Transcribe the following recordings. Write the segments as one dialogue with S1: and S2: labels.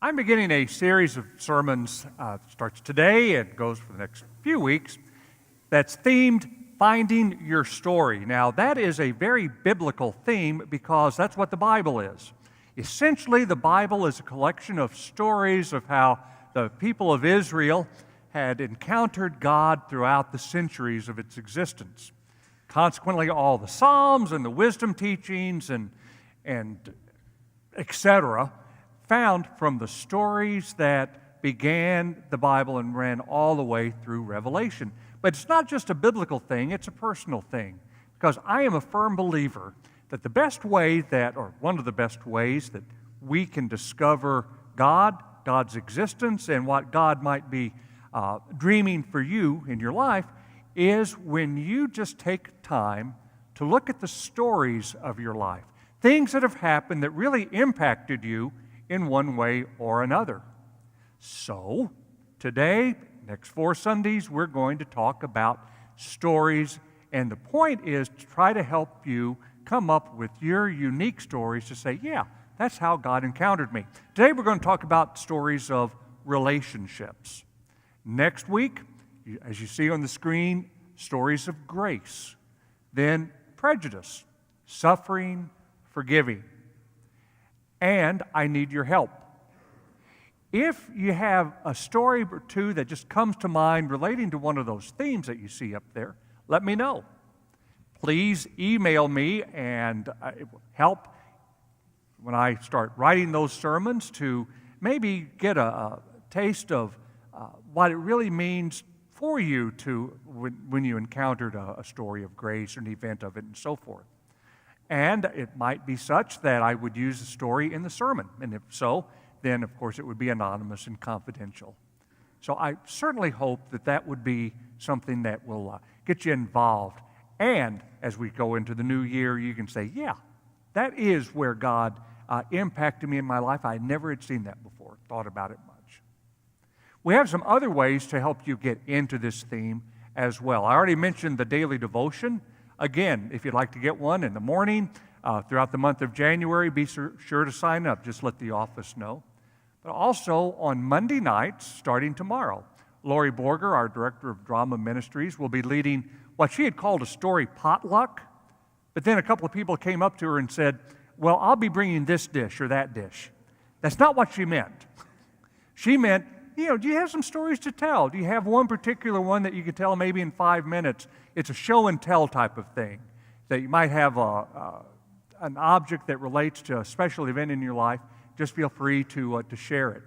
S1: I'm beginning a series of sermons, starts today and goes for the next few weeks, that's themed Finding Your Story. Now, that is a very biblical theme because that's what the Bible is. Essentially, the Bible is a collection of stories of how the people of Israel had encountered God throughout the centuries of its existence. Consequently, all the Psalms and the wisdom teachings and etc., found from the stories that began the Bible and ran all the way through Revelation. But it's not just a biblical thing, it's a personal thing. Because I am a firm believer that the best way or one of the best ways that we can discover God, God's existence, and what God might be dreaming for you in your life is when you just take time to look at the stories of your life. Things that have happened that really impacted you in one way or another. So, today, next 4 Sundays, we're going to talk about stories, and the point is to try to help you come up with your unique stories to say, yeah, that's how God encountered me. Today, we're going to talk about stories of relationships. Next week, as you see on the screen, stories of grace. Then prejudice, suffering, forgiving. And I need your help. If you have a story or two that just comes to mind relating to one of those themes that you see up there, let me know. Please email me and it will help when I start writing those sermons to maybe get a taste of what it really means for you to when you encountered a story of grace or an event of it and so forth. And it might be such that I would use the story in the sermon. And if so, then of course it would be anonymous and confidential. So I certainly hope that that would be something that will get you involved. And as we go into the new year, you can say, yeah, that is where God impacted me in my life. I never had seen that before, thought about it much. We have some other ways to help you get into this theme as well. I already mentioned the daily devotion. Again, if you'd like to get one in the morning, throughout the month of January, be sure to sign up. Just let the office know. But also on Monday nights, starting tomorrow, Lori Borger, our Director of Drama Ministries, will be leading what she had called a story potluck. But then a couple of people came up to her and said, well, I'll be bringing this dish or that dish. That's not what she meant. She meant, do you have some stories to tell? Do you have one particular one that you could tell maybe in 5 minutes? It's a show and tell type of thing, that you might have an object that relates to a special event in your life. Just feel free to share it,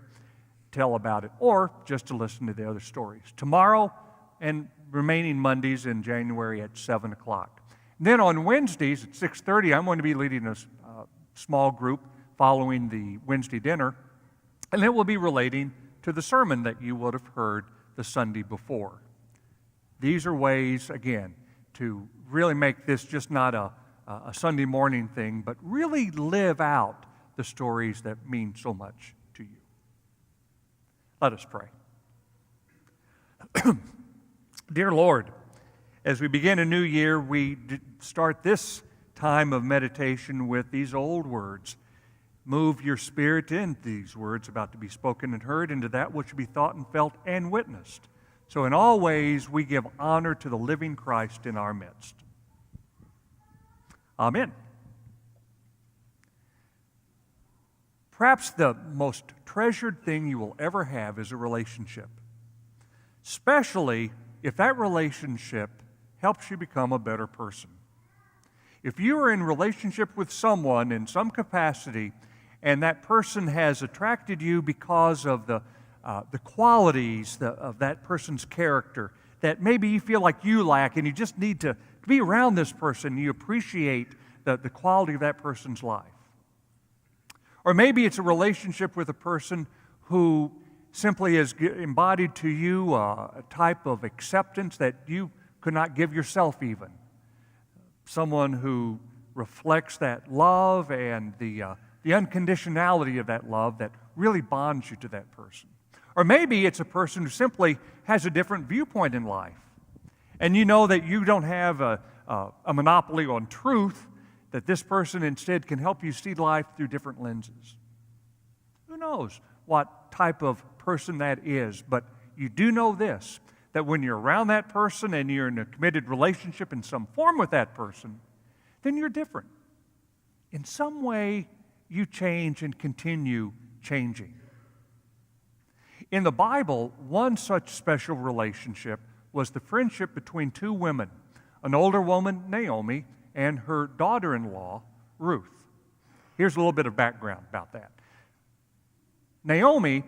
S1: tell about it, or just to listen to the other stories. Tomorrow and remaining Mondays in January at 7 o'clock. Then on Wednesdays at 6:30, I'm going to be leading a small group following the Wednesday dinner, and it will be relating to the sermon that you would have heard the Sunday before. These are ways, again, to really make this just not a Sunday morning thing, but really live out the stories that mean so much to you. Let us pray. Dear Lord, as we begin a new year, we start this time of meditation with these old words. Move your Spirit in these words about to be spoken and heard into that which will be thought and felt and witnessed. So in all ways, we give honor to the living Christ in our midst. Amen. Perhaps the most treasured thing you will ever have is a relationship, especially if that relationship helps you become a better person. If you are in relationship with someone in some capacity and that person has attracted you because of the qualities of that person's character that maybe you feel like you lack and you just need to be around this person, you appreciate the quality of that person's life. Or maybe it's a relationship with a person who simply has embodied to you a type of acceptance that you could not give yourself even. Someone who reflects that love and the unconditionality of that love that really bonds you to that person. Or maybe it's a person who simply has a different viewpoint in life. And you know that you don't have a monopoly on truth, that this person instead can help you see life through different lenses. Who knows? what type of person that is, but you do know this, that when you're around that person and you're in a committed relationship in some form with that person, then you're different. In some way, you change and continue changing. In the Bible, one such special relationship was the friendship between two women, an older woman, Naomi, and her daughter-in-law, Ruth. Here's a little bit of background about that. Naomi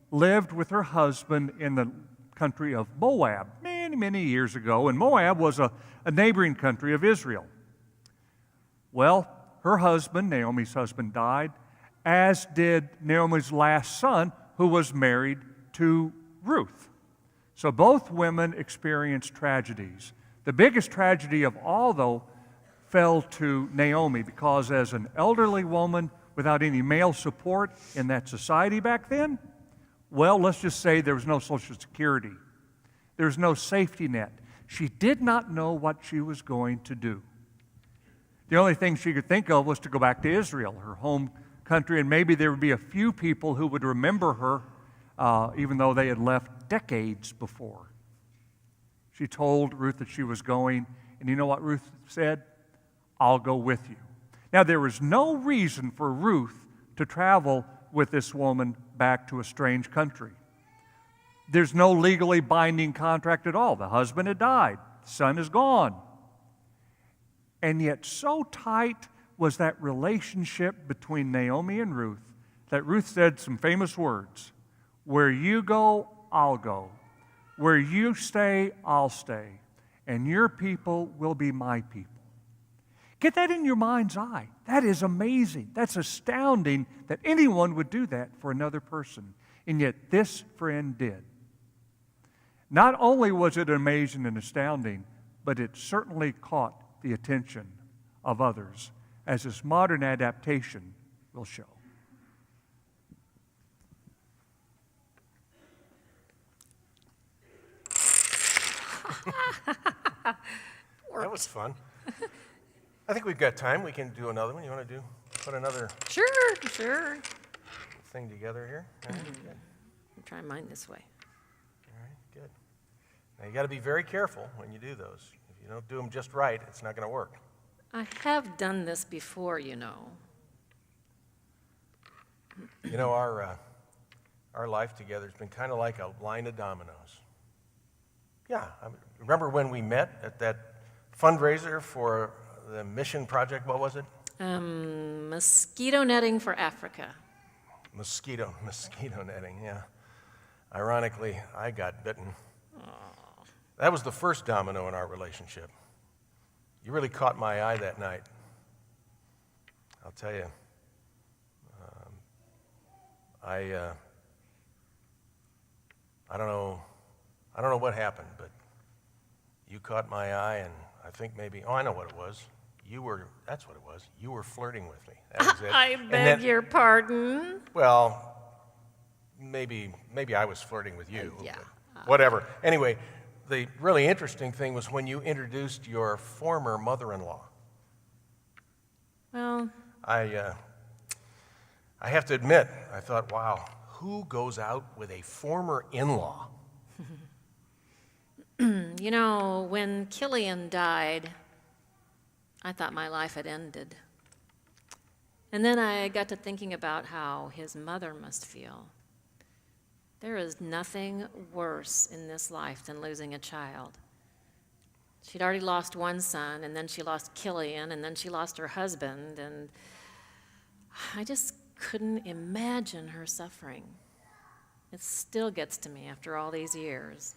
S1: lived with her husband in the country of Moab many, many years ago, and Moab was a neighboring country of Israel. Well, her husband, Naomi's husband, died, as did Naomi's last son, who was married to Ruth. So both women experienced tragedies. The biggest tragedy of all, though, fell to Naomi because as an elderly woman without any male support in that society back then, well, let's just say there was no Social Security. There was no safety net. She did not know what she was going to do. The only thing she could think of was to go back to Israel, her home country, and maybe there would be a few people who would remember her, even though they had left decades before. She told Ruth that she was going, and you know what Ruth said? I'll go with you. Now, there was no reason for Ruth to travel with this woman back to a strange country. There's no legally binding contract at all. The husband had died. The son is gone. And yet so tight was that relationship between Naomi and Ruth that Ruth said some famous words, "Where you go, I'll go. Where you stay, I'll stay. And your people will be my people." Get that in your mind's eye. That is amazing. That's astounding that anyone would do that for another person. And yet this friend did. Not only was it amazing and astounding, but it certainly caught the attention of others, as this modern adaptation will show.
S2: That was fun. I think we've got time. We can do another one. You want to put another
S3: Sure.
S2: thing together here? All right, good.
S3: I'm trying mine this way.
S2: All right, good. Now you got to be very careful when you do those. If you don't do them just right, it's not going to work.
S3: I have done this before, you know.
S2: You know, our life together has been kind of like a line of dominoes. Yeah, remember when we met at that fundraiser for the mission project? What was it?
S3: Mosquito netting for Africa.
S2: Mosquito netting, yeah. Ironically, I got bitten.
S3: Oh.
S2: That was the first domino in our relationship. You really caught my eye that night. I'll tell you. I don't know what happened, but you caught my eye, and I think maybe, I know what it was. That's what it was. You were flirting with me. That was it.
S3: I beg your pardon.
S2: Well, maybe I was flirting with you.
S3: Yeah.
S2: Whatever. Anyway, the really interesting thing was when you introduced your former mother-in-law.
S3: Well,
S2: I have to admit, I thought, wow, who goes out with a former in-law?
S3: you know, when Killian died, I thought my life had ended. And then I got to thinking about how his mother must feel. There is nothing worse in this life than losing a child. She'd already lost one son, and then she lost Killian, and then she lost her husband, and I just couldn't imagine her suffering. It still gets to me after all these years.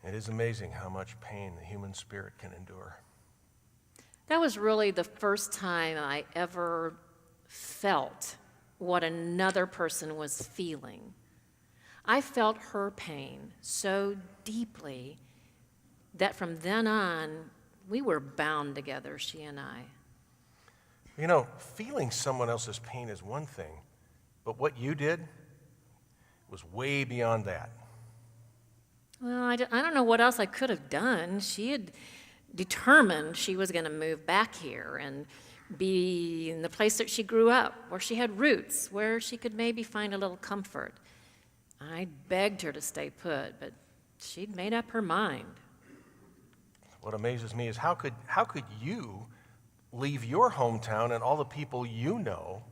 S2: It is amazing how much pain the human spirit can endure.
S3: That was really the first time I ever felt what another person was feeling. I felt her pain so deeply that from then on, we were bound together, she and I.
S2: You know, feeling someone else's pain is one thing, but what you did was way beyond that.
S3: Well, I don't know what else I could have done. She had determined she was going to move back here, and be in the place that she grew up, where she had roots, where she could maybe find a little comfort. I begged her to stay put, but she'd made up her mind.
S2: What amazes me is how could you leave your hometown and all the people you know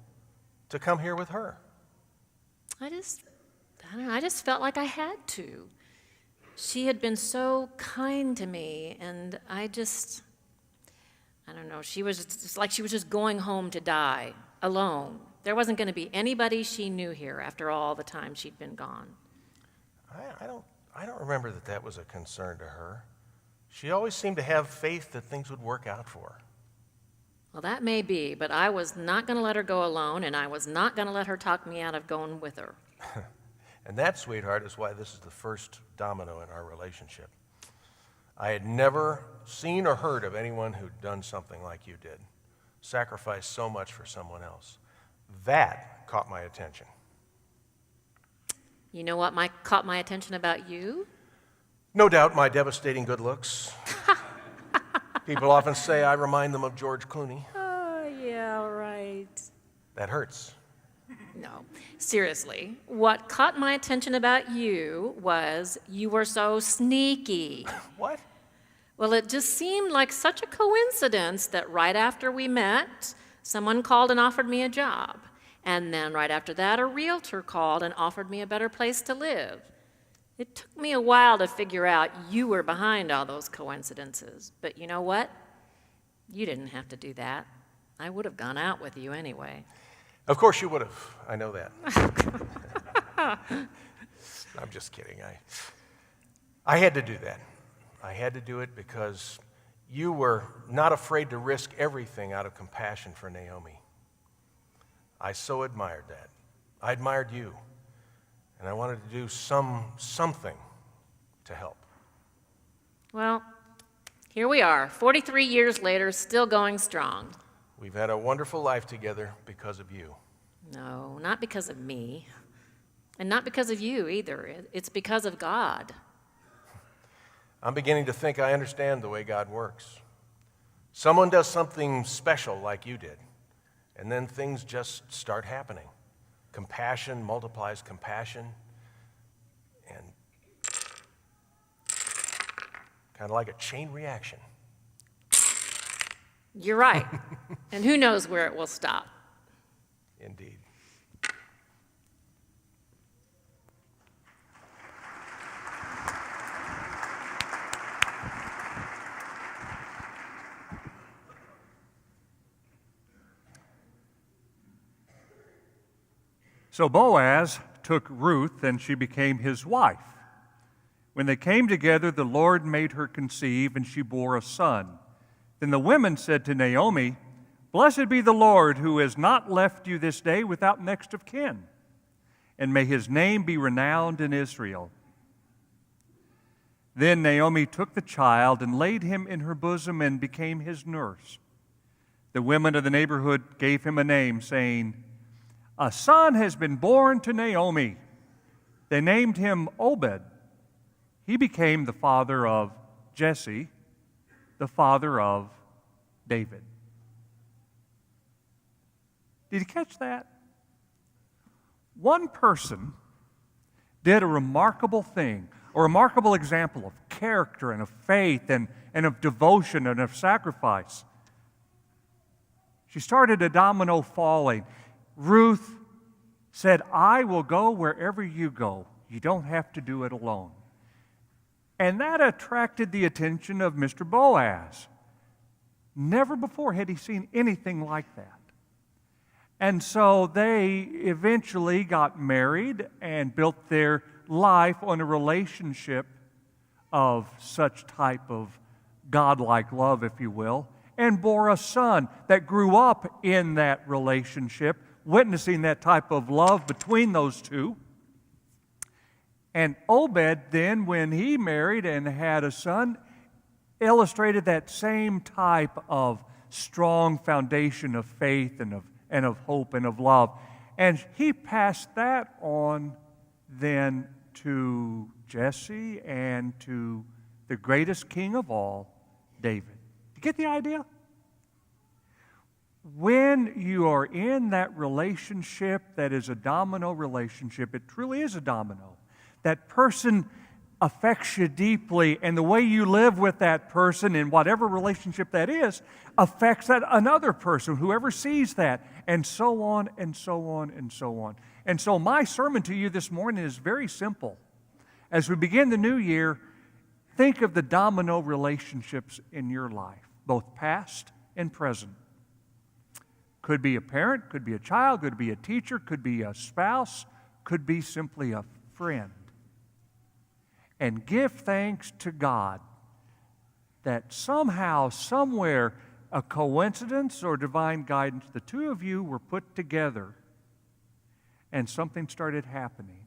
S2: to come here with her?
S3: I don't know, I just felt like I had to. She had been so kind to me, and I don't know, she was just like she was just going home to die, alone. There wasn't going to be anybody she knew here after all the time she'd been gone.
S2: I don't remember that was a concern to her. She always seemed to have faith that things would work out for her.
S3: Well, that may be, but I was not going to let her go alone, and I was not going to let her talk me out of going with her.
S2: And that, sweetheart, is why this is the first domino in our relationship. I had never seen or heard of anyone who'd done something like you did, sacrificed so much for someone else. That caught my attention.
S3: You know what caught my attention about you?
S2: No doubt my devastating good looks. People often say I remind them of George Clooney.
S3: Oh, yeah, right.
S2: That hurts.
S3: No, seriously, what caught my attention about you was you were so sneaky.
S2: What?
S3: Well, it just seemed like such a coincidence that right after we met, someone called and offered me a job. And then right after that, a realtor called and offered me a better place to live. It took me a while to figure out you were behind all those coincidences. But you know what? You didn't have to do that. I would have gone out with you anyway.
S2: Of course you would have. I know that. I'm just kidding. I had to do that. I had to do it because you were not afraid to risk everything out of compassion for Naomi. I so admired that. I admired you. And I wanted to do something to help.
S3: Well, here we are, 43 years later, still going strong.
S2: We've had a wonderful life together because of you.
S3: No, not because of me. And not because of you either. It's because of God.
S2: I'm beginning to think I understand the way God works. Someone does something special like you did, and then things just start happening. Compassion multiplies compassion, and kind of like a chain reaction.
S3: You're right. And who knows where it will stop.
S2: Indeed.
S1: So Boaz took Ruth, and she became his wife. When they came together, the Lord made her conceive, and she bore a son. Then the women said to Naomi, "Blessed be the Lord, who has not left you this day without next of kin, and may his name be renowned in Israel." Then Naomi took the child and laid him in her bosom and became his nurse. The women of the neighborhood gave him a name, saying, "A son has been born to Naomi." They named him Obed. He became the father of Jesse, the father of David. Did you catch that? One person did a remarkable thing, a remarkable example of character and of faith and of devotion and of sacrifice. She started a domino falling. Ruth said, "I will go wherever you go. You don't have to do it alone." And that attracted the attention of Mr. Boaz. Never before had he seen anything like that. And so they eventually got married and built their life on a relationship of such type of godlike love, if you will, and bore a son that grew up in that relationship, witnessing that type of love between those two. And Obed then, when he married and had a son, illustrated that same type of strong foundation of faith and of hope and of love. And he passed that on then to Jesse and to the greatest king of all, David. You get the idea? when you are in that relationship that is a domino relationship, it truly is a domino. That person affects you deeply, and the way you live with that person in whatever relationship that is affects that another person, whoever sees that, and so on and so on and so on. And so my sermon to you this morning is very simple. As we begin the new year, think of the domino relationships in your life, both past and present. Could be a parent, could be a child, could be a teacher, could be a spouse, could be simply a friend. And give thanks to God that somehow, somewhere, a coincidence or divine guidance, the two of you were put together and something started happening.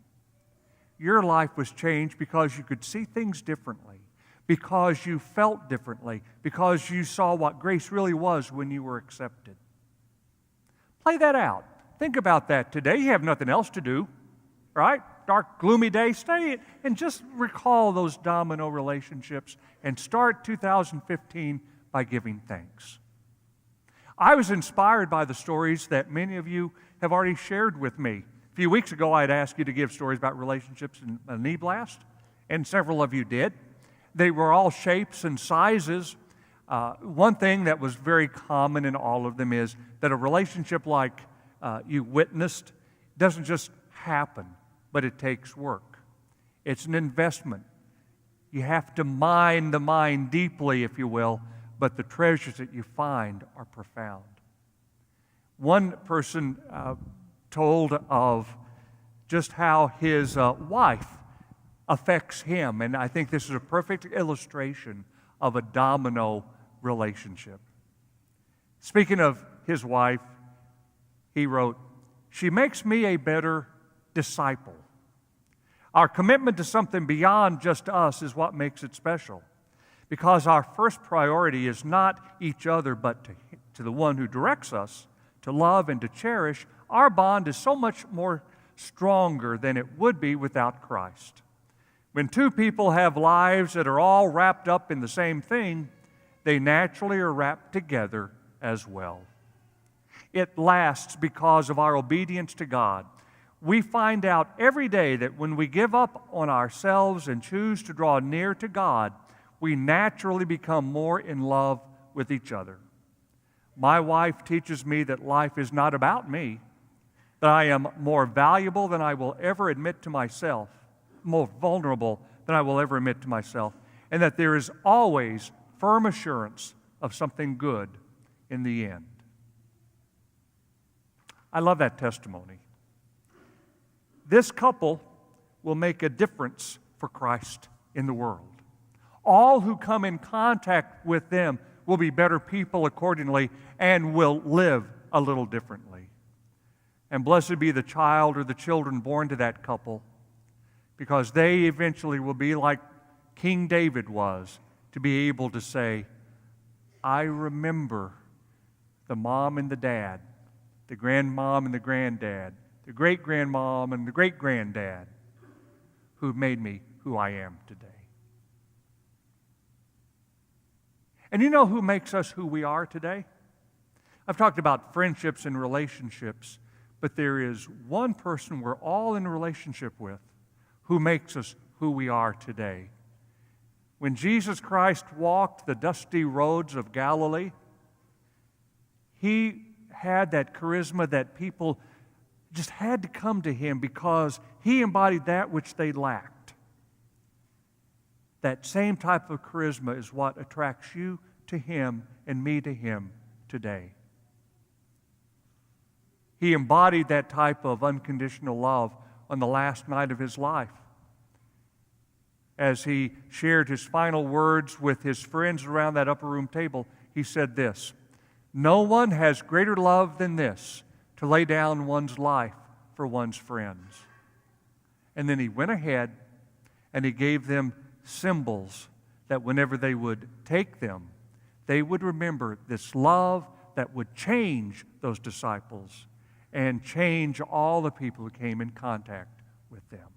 S1: Your life was changed because you could see things differently, because you felt differently, because you saw what grace really was when you were accepted. Play that out. Think about that today. You have nothing else to do, right? Dark, gloomy day, stay and just recall those domino relationships and start 2015 by giving thanks. I was inspired by the stories that many of you have already shared with me. A few weeks ago, I had asked you to give stories about relationships in a knee blast, and several of you did. They were all shapes and sizes. One thing that was very common in all of them is that a relationship like you witnessed doesn't just happen, but it takes work. It's an investment. You have to mine the mine deeply, if you will, but the treasures that you find are profound. One person told of just how his wife affects him, and I think this is a perfect illustration of a domino relationship. Speaking of his wife, he wrote, "She makes me a better disciple. Our commitment to something beyond just us is what makes it special, because our first priority is not each other, but to the one who directs us to love and to cherish. Our bond is so much more stronger than it would be without Christ. When two people have lives that are all wrapped up in the same thing, they naturally are wrapped together as well. It lasts because of our obedience to God. We find out every day that when we give up on ourselves and choose to draw near to God, we naturally become more in love with each other. My wife teaches me that life is not about me, that I am more valuable than I will ever admit to myself, more vulnerable than I will ever admit to myself, and that there is always firm assurance of something good in the end." I love that testimony. This couple will make a difference for Christ in the world. All who come in contact with them will be better people accordingly and will live a little differently. And blessed be the child or the children born to that couple, because they eventually will be like King David was, to be able to say, "I remember the mom and the dad, the grandmom and the granddad, the great-grandmom and the great-granddad who made me who I am today." And you know who makes us who we are today? I've talked about friendships and relationships, but there is one person we're all in a relationship with who makes us who we are today. When Jesus Christ walked the dusty roads of Galilee, he had that charisma that people just had to come to him because he embodied that which they lacked. That same type of charisma is what attracts you to him and me to him today. He embodied that type of unconditional love on the last night of his life. As he shared his final words with his friends around that upper room table, he said this, "No one has greater love than this, to lay down one's life for one's friends." And then he went ahead and he gave them symbols that whenever they would take them, they would remember this love that would change those disciples and change all the people who came in contact with them.